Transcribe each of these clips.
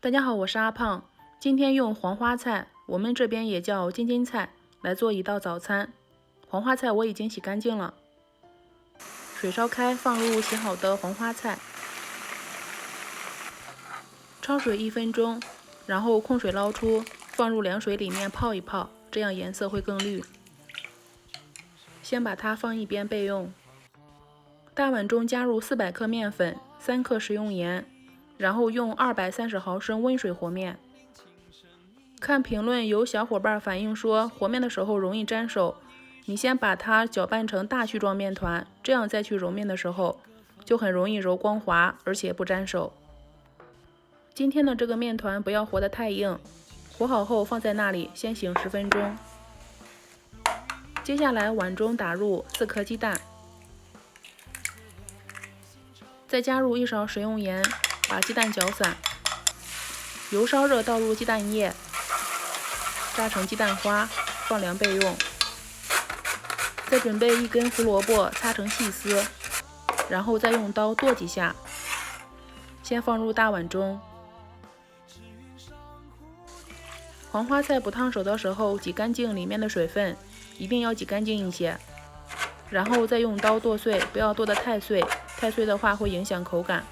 大家好，我是阿胖。今天用黄花菜，我们这边也叫金金菜，来做一道早餐。黄花菜我已经洗干净了，水烧开，放入洗好的黄花菜，焯水1分钟，然后控水捞出，放入凉水里面泡一泡，这样颜色会更绿。先把它放一边备用。大碗中加入400克面粉，3克食用盐，然后用230毫升温水和面。看评论有小伙伴反映说和面的时候容易粘手，你先把它搅拌成大絮状面团，这样再去揉面的时候就很容易揉光滑，而且不粘手。今天的这个面团不要和得太硬，和好后放在那里先醒10分钟。接下来碗中打入4颗鸡蛋，再加入1勺食用盐，把鸡蛋搅散。油烧热，倒入鸡蛋液，炸成鸡蛋花，放凉备用。再准备1根胡萝卜，擦成细丝，然后再用刀剁几下，先放入大碗中。黄花菜不烫手的时候，挤干净里面的水分，一定要挤干净一些，然后再用刀剁碎，不要剁得太碎，太碎的话会影响口感。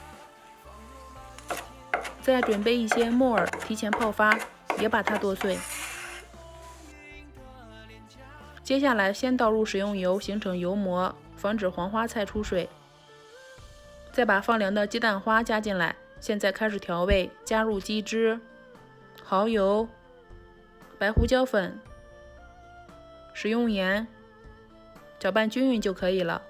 再准备一些木耳，提前泡发，也把它剁碎。接下来先倒入食用油，形成油膜，防止黄花菜出水。再把放凉的鸡蛋花加进来，现在开始调味，加入鸡汁、蚝油、白胡椒粉、食用盐，搅拌均匀就可以了。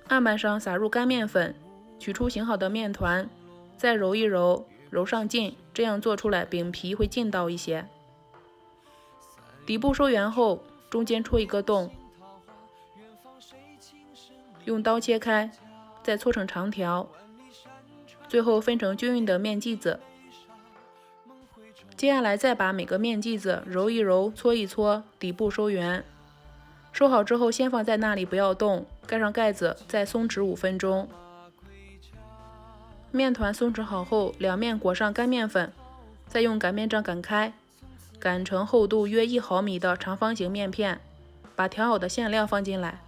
案板上撒入干面粉，取出醒好的面团，再揉一揉，揉上劲，这样做出来饼皮会劲道一些。底部收圆后，中间戳一个洞，用刀切开，再搓成长条，最后分成均匀的面剂子。接下来再把每个面剂子揉一揉，搓一搓，底部收圆。收好之后先放在那里不要动，盖上盖子，再松弛5分钟。面团松弛好后，两面裹上干面粉，再用擀面杖擀开，擀成厚度约1毫米的长方形面片，把调好的馅料放进来，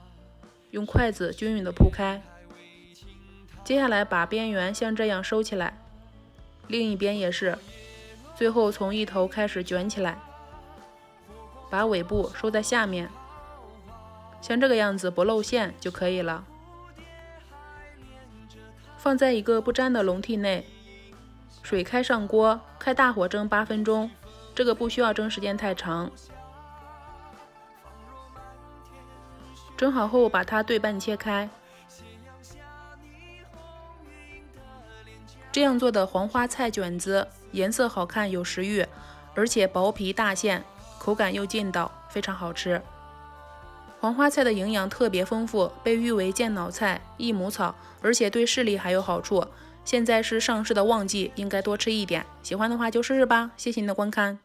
用筷子均匀的铺开。接下来把边缘像这样收起来，另一边也是，最后从一头开始卷起来，把尾部收在下面，像这个样子不露馅就可以了。放在一个不粘的笼屉内，水开上锅，开大火蒸8分钟，这个不需要蒸时间太长。蒸好后把它对半切开。这样做的黄花菜卷子颜色好看有食欲，而且薄皮大馅，口感又劲道，非常好吃。黄花菜的营养特别丰富，被誉为健脑菜、益母草，而且对视力还有好处。现在是上市的旺季，应该多吃一点。喜欢的话就试试吧，谢谢你的观看。